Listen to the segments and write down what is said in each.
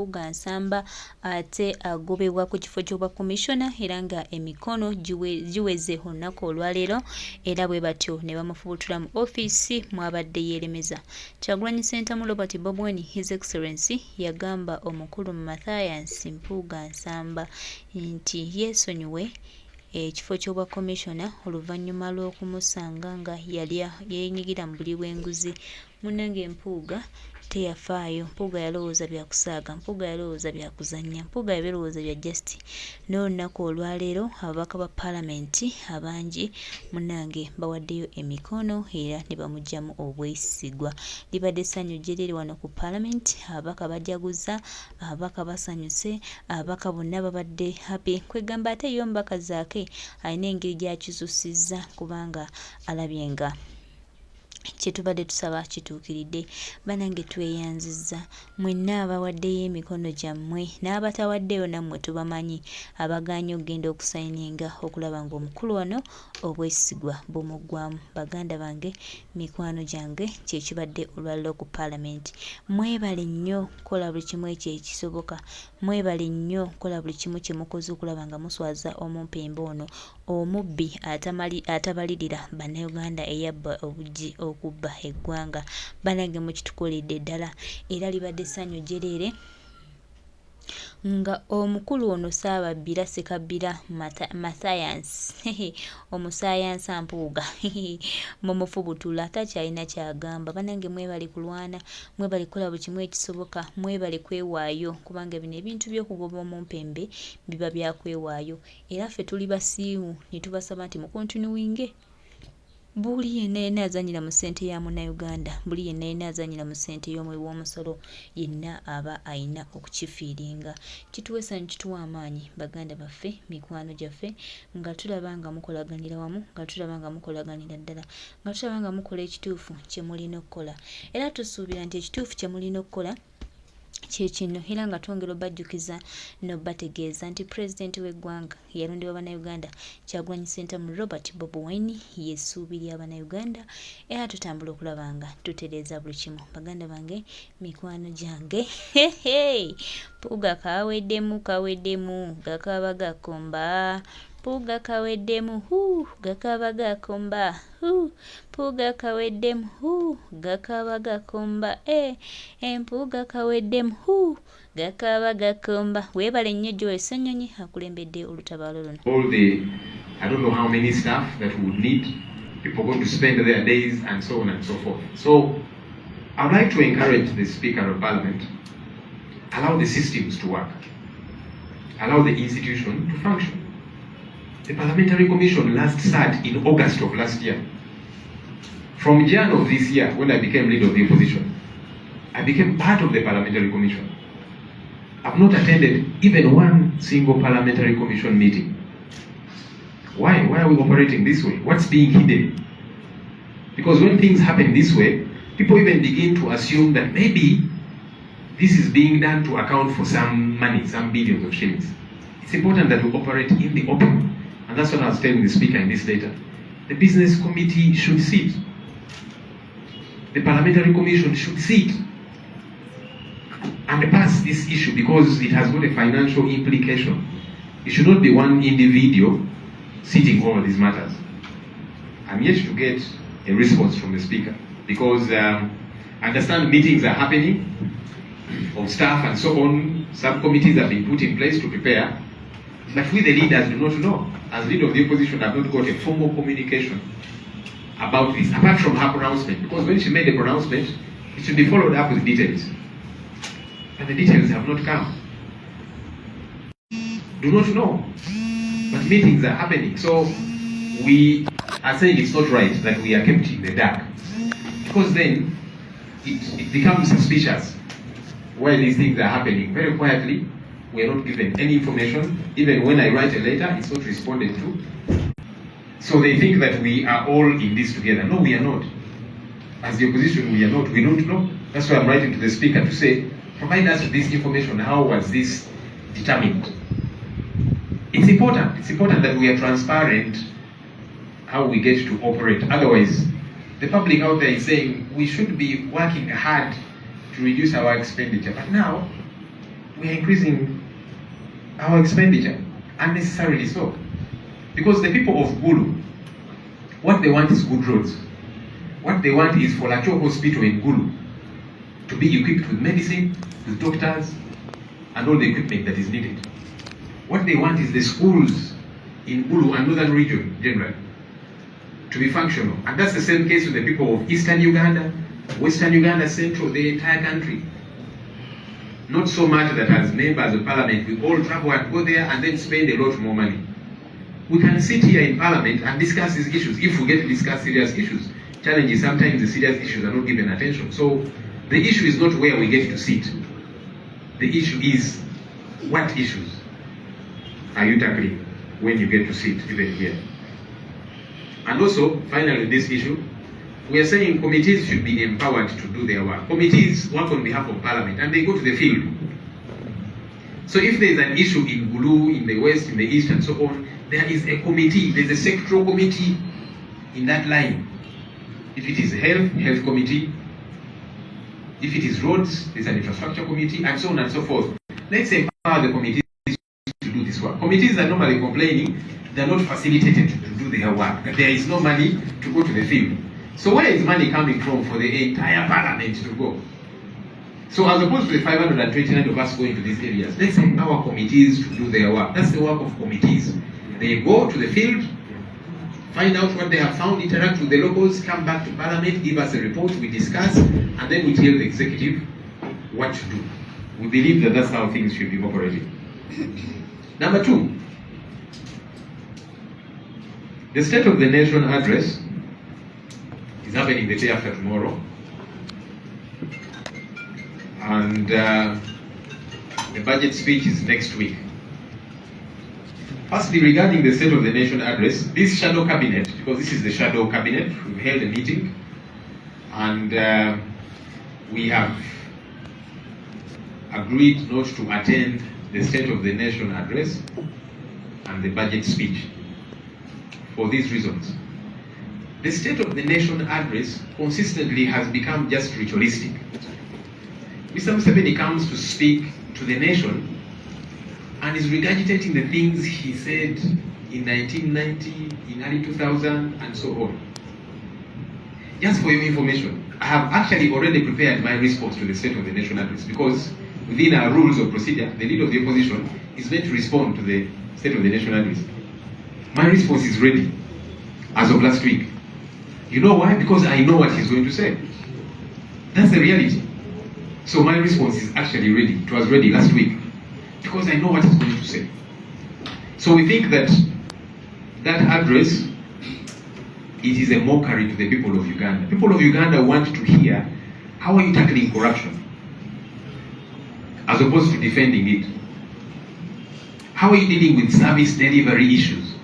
Nsamba ate agobebwa ku kifo ky'obwa komishona era nga emikono giweze olunaku olwaleero era bwe batyo ne bamufubutula mu ofiisi mwabadde yeeremeza. Kyagulanyi Ssentamu Robert Bob Wine, His Excellency, yagamba omukulu Mathias Mpuuga Nsamba nti yeesonyiwe ekifo ky'obwa komishona oluvannyuma lw'okumusanga nga yali yeenyigira mu buli bw'enguzi. Munnange Mpuuga teyafaayo. Mpuuga yalowooza bya kusaaga, Mpuuga yalowooza bya kuzannya, Mpuuga yalowooza bya just. N'olunaku olwaleero ababaka ba paalamenti abangi munnange bawaddeyo emikono era ne bamuggyamu obwesigwa. Libadde essanyu jjereere wano ku paalamenti, ababaka bajaguza, ababaka basanyuse, ababaka bonna babadde happy. Kwegamba ate ye omubaka Zaake alina engeri gy'akizuusizza kubanga alabye nga kye tubadde tusaba kituukiridde. Bannange tweyanzizza, mwenna abawaddeyo emikono gyammwe n'abatawaddeyo nammwe tubamanyi, abagaanye okugenda okusayininga okulaba ng'omukulu ono obwesigwa bumuggwamu. Baganda bange, mikwano gyange, kye kibadde olwaleero ku paalamenti. Mwebale nnyo kola buli kimu ekyo ekisoboka, mwebale nnyo kola buli kimu kye mukoze okulaba nga muswaza omumpembe ono omubbi atabalirira bannayuganda eyabba obujji okubba eggwanga. Bannange mukitukoledde ddala era libadde essanyu jjereere nga omukulu ono Ssaababbira Sekabbira Mathias omusaayansa Mpuuga mumufubutula takyalina kyagamba. Bannange mwebale kulwana, mwebale kukola buli kimu ekisoboka, mwebale kwewaayo kubanga bino ebintu by'okugoba omumpembe biba byakwewaayo era ffe tuli basiimu ne tubasaba nti mukontinuwinge. Buli yenna yenna azannyira mu ssente ya Munnayuganda, buli yenna yenna azannyira mu ssente y'omuli w'omusolo, yenna aba ayina okukifiiringa. Kituwa essanyu, kituwa amaanyi baganda baffe, mikwano gyaffe, nga tulaba nga mukolaganira wamu, nga tulaba nga mukolaganira ddala, nga tulaba nga mukola ekituufu kye mulina okukola. Era tusuubira nti ekituufu kye mulina okukola kye kino era nga twongera obbajjukiza n'obbategeeza nti pulezidenti w'eggwanga yalondebwa Bannayuganda Kyagulanyi Ssentamu Robert Bob Wine y'essuubi lya Bannayuganda era tutambula okulaba nga tutereeza buli kimu. Baganda bange, mikwano gyange, Mpuuga kaweddemu gakaba gakomba, Mpuuga kaweddemu gakaba gakomba, Mpuuga kaweddemu gakaba gakomba, Mpuuga kaweddemu gakaba gakomba. Weebale nnyo Joel Ssenyonyi akulembedde olutabaalo luno. All the, I don't know how many staff that we would need, people going to spend their days and so on and so forth. So I'd like to encourage the Speaker of Parliament, allow the systems to work, allow the institution to function. The Parliamentary Commission last sat in August of last year. From Jan of this year, when I became leader of the opposition, I became part of the Parliamentary Commission. I've not attended even one single Parliamentary Commission meeting. Why? Why are we operating this way? What's being hidden? Because when things happen this way, people even begin to assume that maybe this is being done to account for some money, some billions of shillings. It's important that we operate in the open. And that's what I was telling the Speaker in this letter. The Business Committee should sit. The Parliamentary Commission should sit and pass this issue because it has got a financial implication. It should not be one individual sitting over these matters. I'm yet to get a response from the Speaker because I understand meetings are happening of staff and so on. Subcommittees have been put in place to prepare. But we, the leaders, do not know. As leader of the opposition, I have not got a formal communication about this, apart from her pronouncement. Because when she made the pronouncement, it should be followed up with details. And the details have not come. Do not know. But meetings are happening. So we are saying it's not right that we are kept in the dark. Because then it becomes suspicious why these things are happening. Very quietly, we are not given any information. Even when I write a letter, it's not responded to. So they think that we are all in this together. No, we are not. As the opposition, we are not. We don't know. That's why I'm writing to the Speaker to say, provide us with this information. How was this determined? It's important. It's important that we are transparent how we get to operate. Otherwise, the public out there is saying we should be working hard to reduce our expenditure. But now, we are increasing our expenditure, unnecessarily so. Because the people of Gulu, what they want is good roads. What they want is for Lacho Hospital in Gulu to be equipped with medicine, with doctors, and all the equipment that is needed. What they want is the schools in Gulu and Northern region generally to be functional. And that's the same case with the people of Eastern Uganda, Western Uganda, Central, the entire country. Not so much that as members of parliament we all travel and go there and then spend a lot more money. We can sit here in parliament and discuss these issues if we get to discuss serious issues. Challenge is sometimes the serious issues are not given attention. So the issue is not where we get to sit. The issue is what issues are you tackling when you get to sit even here. And also, finally, this issue, we are saying committees should be empowered to do their work. Committees work on behalf of parliament and they go to the field. So if there is an issue in Gulu, in the west, in the east and so on, there is a committee, there is a sectoral committee in that line. If it is health committee. If it is roads, there's an infrastructure committee, and so on and so forth. Let's empower the committees to do this work. Committees are normally complaining they're not facilitated to do their work, that there is no money to go to the field. So where is money coming from for the entire parliament to go? So as opposed to the 529 of us going to these areas, let's empower committees to do their work. That's the work of committees. They go to the field, find out what they have found, interact with the locals, come back to parliament, give us a report, we discuss, and then we tell the executive what to do. We believe that that's how things should be operating. Number two, the State of the Nation address is happening the day after tomorrow. And the budget speech is next week. Firstly, regarding the State of the Nation address, this shadow cabinet, because this is the shadow cabinet, we've held a meeting and we have agreed not to attend the State of the Nation address and the budget speech for these reasons. The State of the Nation address consistently has become just ritualistic. Mr. Museveni comes to speak to the nation and is regurgitating the things he said in 1990, in early 2000, and so on. Just for your information, I have actually already prepared my response to the State of the Nation address because within our rules of procedure, the leader of the opposition is meant to respond to the State of the Nation address. My response is ready as of last week. You know why? Because I know what he's going to say. That's the reality. So my response is actually ready. It was ready last week because I know what he's going to say. So we think that that address, it is a mockery to the people of Uganda. People of Uganda want to hear, how are you tackling corruption? As opposed to defending it. How are you dealing with service delivery issues?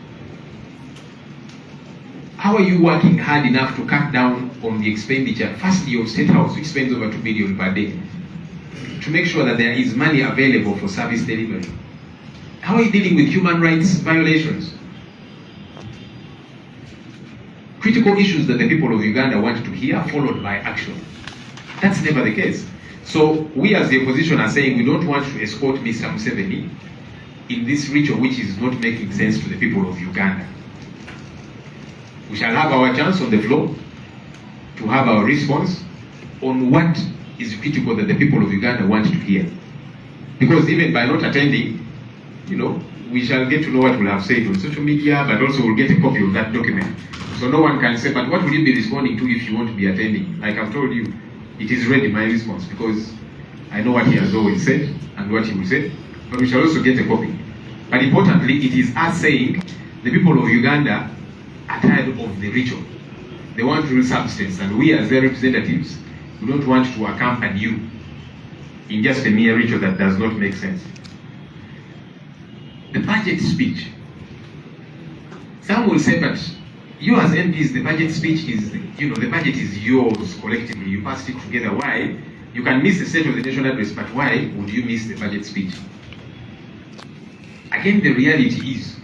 How are you working hard enough to cut down on the expenditure, firstly of State House, which spends over 2 billion per day, to make sure that there is money available for service delivery? How are you dealing with human rights violations? Critical issues that the people of Uganda want to hear, followed by action. That's never the case. So we as the opposition are saying we don't want to escort Mr. Museveni in this ritual which is not making sense to the people of Uganda. We shall have our chance on the floor to have our response on what is critical that the people of Uganda want to hear. Because even by not attending, we shall get to know what we'll have said on social media, but also we'll get a copy of that document. So no one can say, but what will you be responding to if you want to be attending? Like I've told you, it is ready, my response, because I know what he has always said and what he will say, but we shall also get a copy. But importantly, it is us saying the people of Uganda are tired of the ritual. They want real substance, and we as their representatives, we don't want to accompany you in just a mere ritual that does not make sense. The budget speech. Some will say, but you as MPs, the budget speech is, the budget is yours collectively. You passed it together. Why? You can miss the State of the Nation address, but why would you miss the budget speech? Again, the reality is,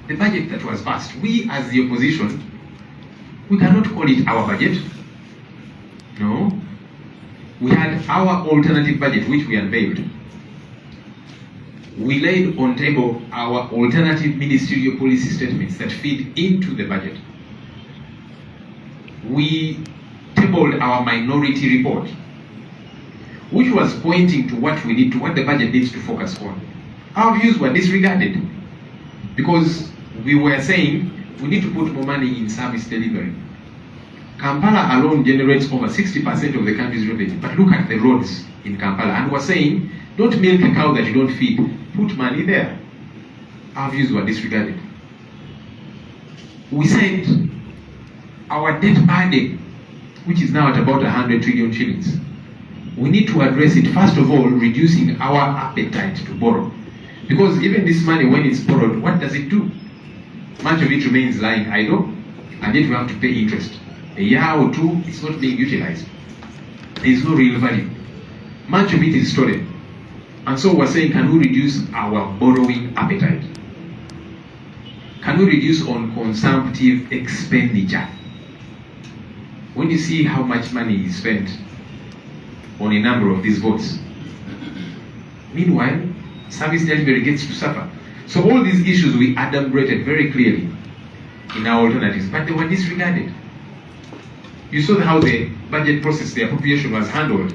the budget that was passed, we as the opposition, we cannot call it our budget. No. We had our alternative budget, which we unveiled. we laid on table our alternative ministerial policy statements that feed into the budget. We tabled our minority report, which was pointing to what the budget needs to focus on. Our views were disregarded because we were saying we need to put more money in service delivery. Kampala alone generates over 60% of the country's revenue, but look at the roads in Kampala, and we're saying, don't milk a cow that you don't feed, put money there. Our views were disregarded. We said our debt burden, which is now at about 100 trillion shillings, we need to address it, first of all, reducing our appetite to borrow. Because even this money, when it's borrowed, what does it do? Much of it remains lying idle, and yet we have to pay interest. A year or two, it's not being utilized. There is no real value. Much of it is stolen. And so we're saying, can we reduce our borrowing appetite? Can we reduce on consumptive expenditure? When you see how much money is spent on a number of these votes, meanwhile, service delivery gets to suffer. So all these issues we adumbrated very clearly in our alternatives, but they were disregarded. You saw how the budget process, the appropriation was handled.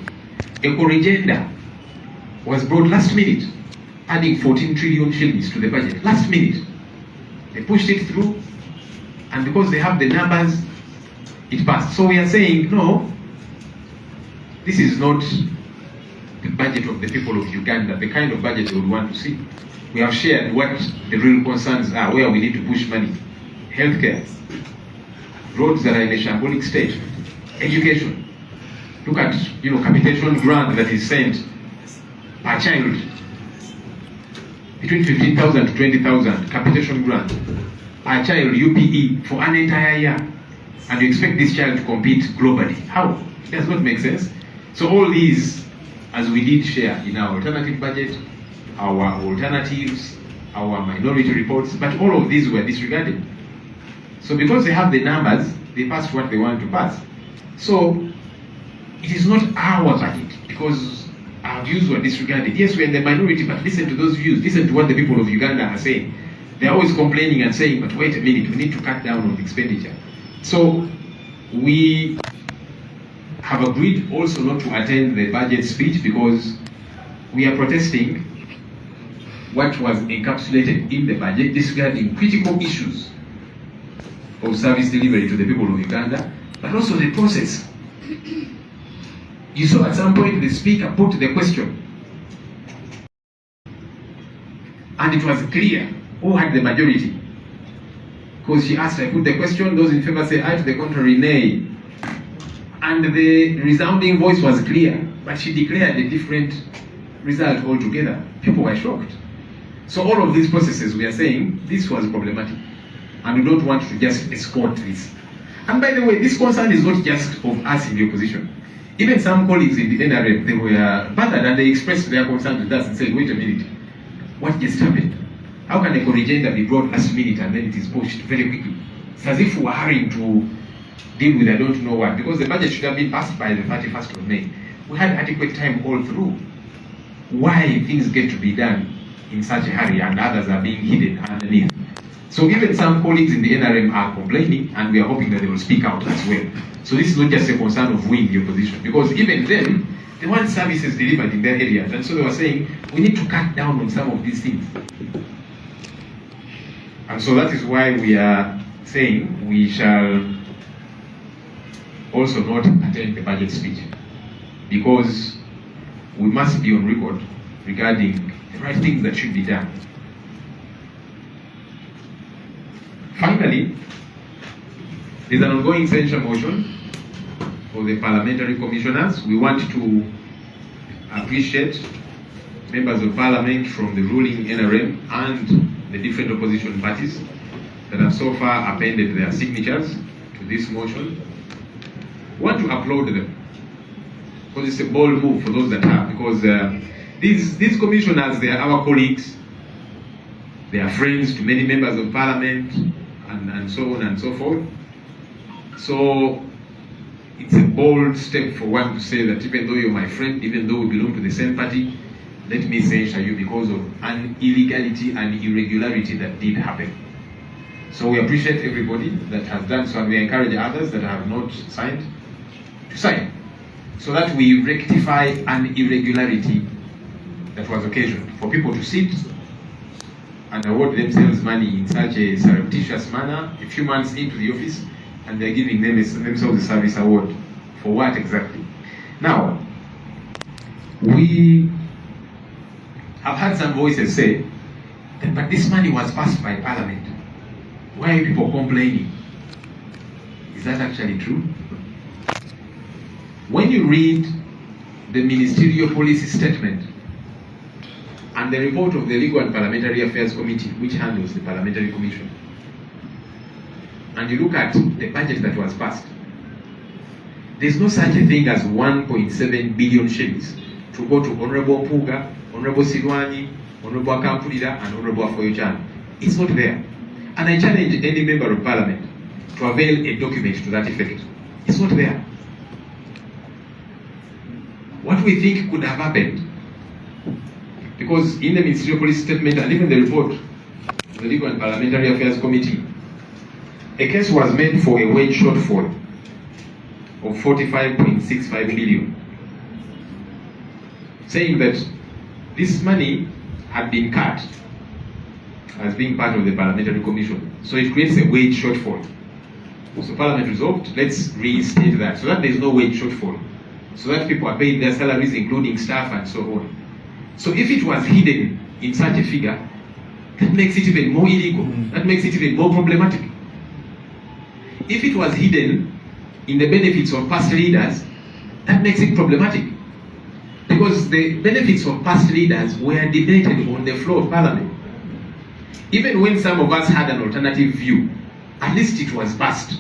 Eco-Regenda was brought last minute, adding 14 trillion shillings to the budget. Last minute. They pushed it through, and because they have the numbers, it passed. So we are saying, no, this is not the budget of the people of Uganda, the kind of budget they would want to see. We have shared what the real concerns are, where we need to push money. Healthcare, roads that are in a shambolic state, education. Look at, capitation grant that is sent per child, between 15,000 to 20,000 capitation grant per child UPE for an entire year, and you expect this child to compete globally. How? It does not make sense. So all these, as we did share in our alternative budget, our alternatives, our minority reports, but all of these were disregarded. So because they have the numbers, they passed what they want to pass. So it is not our budget, because our views were disregarded. Yes, we're in the minority, but listen to those views. Listen to what the people of Uganda are saying. They're always complaining and saying, but wait a minute, we need to cut down on expenditure. So we have agreed also not to attend the budget speech because we are protesting what was encapsulated in the budget, disregarding critical issues of service delivery to the people of Uganda, but also the process. You saw at some point the speaker put the question, and it was clear who had the majority. Because she asked, I put the question, those in favor say aye, to the contrary, nay. And the resounding voice was clear, but she declared a different result altogether. People were shocked. So all of these processes, we are saying, this was problematic. And we don't want to just escort this. And by the way, this concern is not just of us in the opposition. Even some colleagues in the NRM, they were bothered and they expressed their concern with us and said, wait a minute, what just happened? How can Eco-Regenda be brought last minute and then it is pushed very quickly? It's as if we're hurrying to deal with I don't know what, because the budget should have been passed by the 31st of May. We had adequate time all through. Why things get to be done in such a hurry and others are being hidden underneath? So even some colleagues in the NRM are complaining, and we are hoping that they will speak out as well. So this is not just a concern of we in the opposition, because even them, they want services delivered in their areas, and so they were saying, we need to cut down on some of these things. And so that is why we are saying we shall also not attend the budget speech, because we must be on record regarding the right things that should be done. Finally, there's an ongoing censure motion for the parliamentary commissioners. We want to appreciate members of parliament from the ruling NRM and the different opposition parties that have so far appended their signatures to this motion. We want to applaud them, because it's a bold move for those that have, because these commissioners, they are our colleagues, they are friends to many members of parliament, and so on and so forth. So it's a bold step for one to say that even though you're my friend, even though we belong to the same party, let me censure you because of an illegality and irregularity that did happen. So we appreciate everybody that has done so, and we encourage others that have not signed to sign, so that we rectify an irregularity that was occasioned for people to sit and award themselves money in such a surreptitious manner a few months into the office, and they're giving themselves a service award. For what exactly? Now, we have had some voices say that, but this money was passed by Parliament. Why are people complaining? Is that actually true? When you read the Ministerial Policy Statement and the report of the Legal and Parliamentary Affairs Committee, which handles the Parliamentary Commission, and you look at the budget that was passed, there's no such a thing as 1.7 billion shillings to go to Honorable Mpuga, Honorable Silwani, Honorable Akampulira, and Honorable Afoyo-Kyano. It's not there. And I challenge any member of Parliament to avail a document to that effect. It's not there. What we think could have happened, because in the Ministerial Policy Statement and even the report of the Legal and Parliamentary Affairs Committee, a case was made for a wage shortfall of 45.65 billion, saying that this money had been cut as being part of the Parliamentary Commission. So it creates a wage shortfall. So Parliament resolved, let's reinstate that, so that there is no wage shortfall, so that people are paid their salaries, including staff and so on. So if it was hidden in such a figure, that makes it even more illegal. That makes it even more problematic. If it was hidden in the benefits of past leaders, that makes it problematic. Because the benefits of past leaders were debated on the floor of Parliament. Even when some of us had an alternative view, at least it was passed.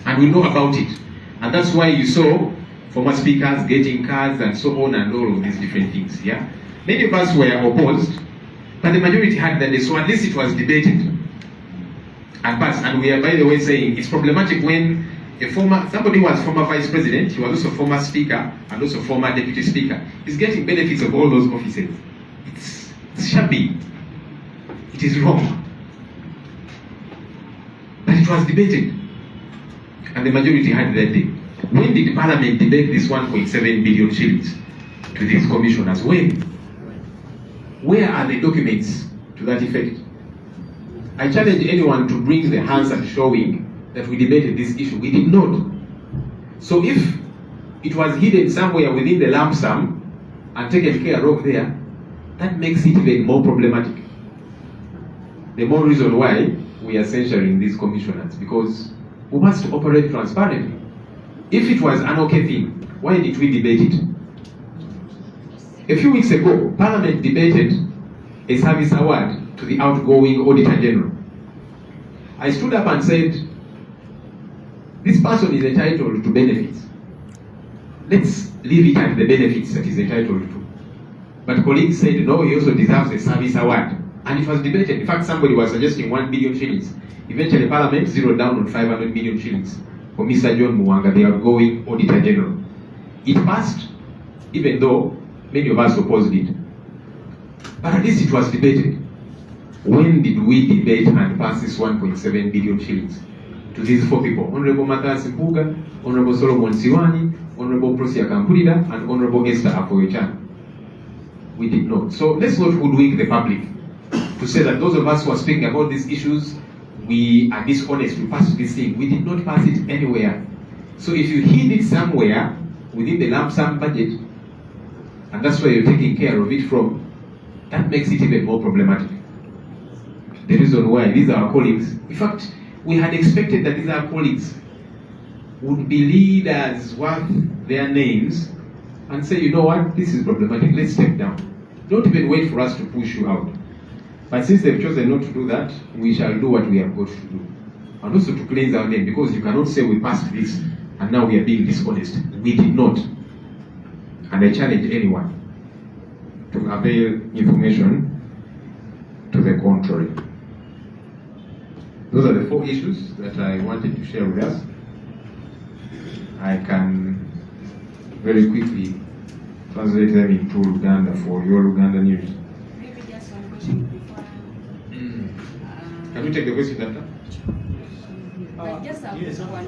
And we know about it. And that's why you saw former speakers getting cards and so on and all of these different things. Yeah? Many of us were opposed, but the majority had that, so at least it was debated and passed. And we are, by the way, saying it's problematic when somebody who was former vice president, he was also former speaker and also former deputy speaker, is getting benefits of all those offices. It's shabby. It is wrong. But it was debated. And the majority had that day. When did Parliament debate this 1.7 billion shillings to these commissioners? When? Where are the documents to that effect? I challenge anyone to bring the answer showing that we debated this issue. We did not. So if it was hidden somewhere within the lump sum and taken care of there, that makes it even more problematic. The more reason why we are censuring these commissioners, because we must operate transparently. If it was an okay thing, why did we debate it? A few weeks ago, Parliament debated a service award to the outgoing Auditor General. I stood up and said, this person is entitled to benefits. Let's leave it at the benefits that he's entitled to. But colleagues said, no, he also deserves a service award. And it was debated. In fact, somebody was suggesting 1 billion shillings. Eventually, Parliament zeroed down on 500 million shillings for Mr. John Muwanga, the outgoing Auditor General. It passed, even though many of us opposed it. But at least it was debated. When did we debate and pass this 1.7 billion shillings to these four people? Honorable Mathias Mpuga, Honorable Solomon Siwani, Honorable Prosia Kampulira, and Honorable Esther Afoyo-Kyano. We did not. So let's not hoodwink the public to say that those of us who are speaking about these issues, we are dishonest, we passed this thing. We did not pass it anywhere. So if you hid it somewhere within the lump sum budget, and that's where you're taking care of it from, that makes it even more problematic. The reason why these are our colleagues. In fact, we had expected that these are our colleagues would be leaders worth their names and say, you know what, this is problematic, let's step down. Don't even wait for us to push you out. But since they've chosen not to do that, we shall do what we have got to do. And also to cleanse our name, because you cannot say we passed this and now we are being dishonest. We did not. And I challenge anyone to avail information to the contrary. Those are the four issues that I wanted to share with us. I can very quickly translate them into Luganda for your Luganda news. Maybe just one question before. Can you take the question after? But just yes. one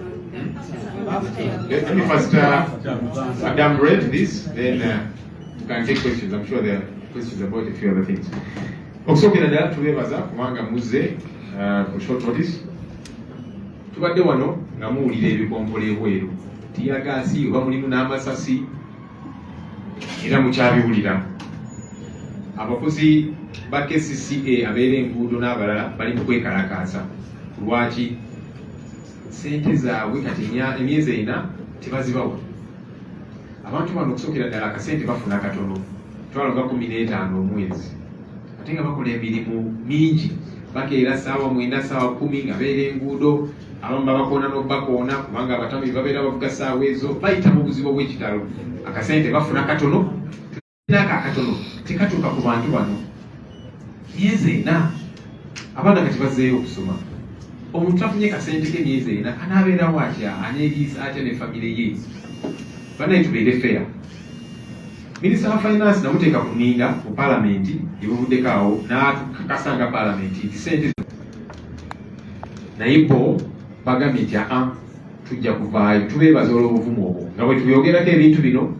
on Let me first, Madam read this, then you can take questions. I'm sure there are questions about a few other things. Okusokera ddala tubeebaza kubanga muzze ku short notice. Tubadde wano nga muwulira ebikombolo ebweru. Tiyagaasi oba mulimu n'amasasi era mukyabiwulira. Abakozi ba KCCA abeera enguudo n'abalala bali mu kwekalakaasa. Lwaki? Sente zaabwe kati emyezi 4 tebazibawa. Abantu bano okusokera ddala akasente bafuna katono. Twalaga 15 omwezi. Ate nga bakola emirimu mingi. Bakeera ssaawa 9 ssaawa 10 nga beera enguudo. Abamu babakoona n'obakoona kubanga abatambi babeera bavuga ssaawa ezo. Bayita mu buzibu bw'ekitalo. Akasente bafuna katono. Naka akatono tekatuuka ku bantu bano. Myezi 4 abaana kati bazzeeyo okusoma. Omuntu afunye kasente k'emyezi 4 anaabeerawo atya aneeriisa atya ne famire ye. Banaye tubeere fair. Minisita wa Finance namuteeka ku nninga mu Paalamenti ebuvuddeko awo n'atukakasa nga Paalamenti nti sente naye bo bagambye nti tujja kuvaayo tubeebaza olw'obuvumu obwo nga bwe tuyogerako ebintu bino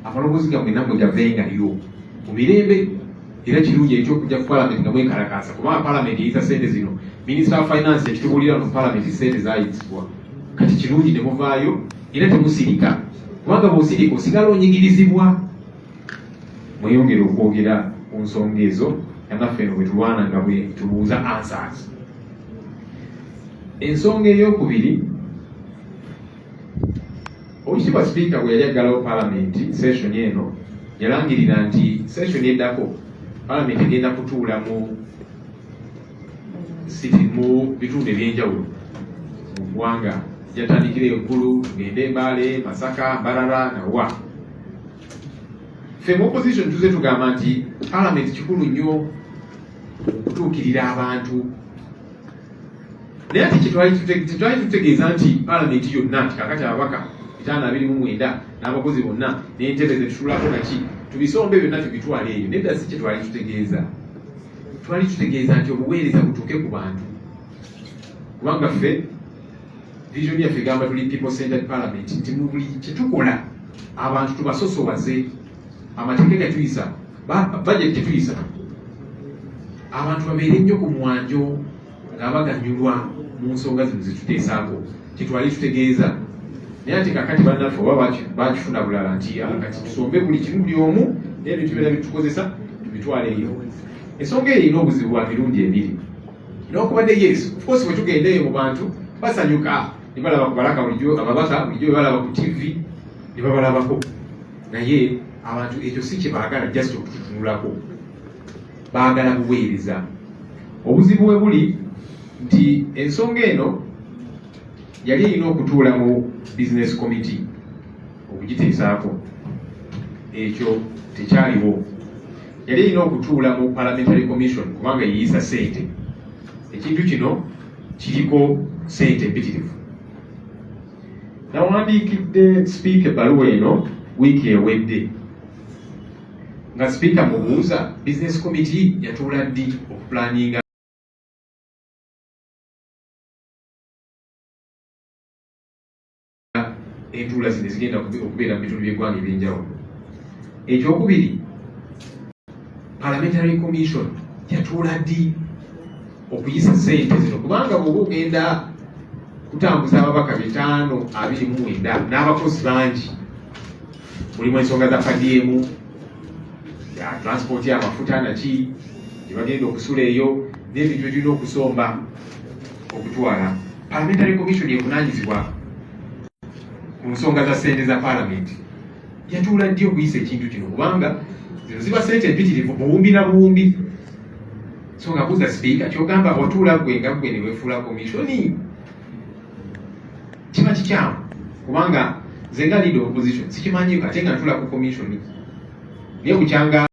amaloboozi gammwe nammwe gavengayo mu mirembe era kirungi ekyokujja ku Paalamenti nga mwekalakaasa kubanga Paalamenti eyisa sente zino. Minisita wa Finance ekitubuulira mu Paalamenti sente zaayisibwa kati kirungi ne muvaayo era temusirika kubanga bw'osirika osigala onyigirizibwa. Mweyongere okwogera ku nsonga ezo naffe eno bwe tulwana nga bwe tubuuza answers. Ensonga ey'okubiri, Oweekitiibwa Sipiika bwe yali aggalawo Paalamenti session eno yalangirira nti session eddako Paalamenti egenda kutuula mu bitundu ebyenjawulo mu ggwanga. Yatandikira eggulu tugende Mbale, Masaka, Mbarara na wa. Ffe mu opposition tuze tugamba nti Paalamenti kikulu nnyo okutuukirira abantu. Naye ati tetwali tutegeeza nti Paalamenti yonna nti kakati ababaka 529 n'abakozi bonna n'entebe ze tutulako naki tubisombe byonna tubitwale eyo. Nedda si kye twali tutegeeza. Twali tutegeeza nti obuweereza butuuke ku bantu kubanga ffe vision yaffe egamba tuli people centered Parliament nti mu buli kye tukola abantu tubasosowaze. Amateeka gatuyisa budget tetuyisa abantu babeere nnyo ku mwanjo nga baganyulwa mu nsonga zino zituteesaako kitwali tutegeeza. Naye ati kakati bannaffe oba bakifuna bulala nti kati tusombe buli kimu buli omu n'ebintu byonna bitukozesa tubitwale eyo. Ensonga eyo erina obuzibu bwa mirundi ebiri. N'okubadde yes of course bwe tugenda eyo mu bantu basanyuka ne balaba ku balaka bulijjo ababaka bulijjo bwe balaba ku TV ne babalabako. Naye abantu ekyo si kye baagala just okututunulako. Baagala buweereza. Obuzibu we buli nti ensonga eno yali erina okutuula mu business committee okugiteesaako. Ekyo tekyaliwo. Yali erina okutuula mu parliamentary commission kubanga yeyisa ssente. Ekintu kino kiriko ssente mpitirivu. Nawandiikidde Sipiika ebbaluwa eno wiiki ewedde nga Sipiika mubuuza business committee yatuula ddi okupulaninga entuula zino zigenda okubeera mu bitundu by'eggwanga ebyenjawulo. Ekyokubiri, parliamentary commission yatuula ddi okuyisa ssente zino kubanga bw'oba ogenda kutambuza ababaka 529 n'abakozi bangi. Mulimu ensonga za PDM, ya transport y'amafuta naki gye bagenda okusula eyo n'ebintu ebirina okusomba okutwala. Parliamentary commission evunaanyizibwa ku nsonga za ssente za Paalamenti. Yatuula ddi okuyisa ekintu kino kubanga zino ziba ssente empitirivu buwumbi na buwumbi. So nga buuza Sipiika kyogamba watuula gwe nga gwe ne weefuula komishoni kiba kikyamu kubanga nze nga leader opposition sikimanyiiko ate nga ntula ku komishoni naye bukyanga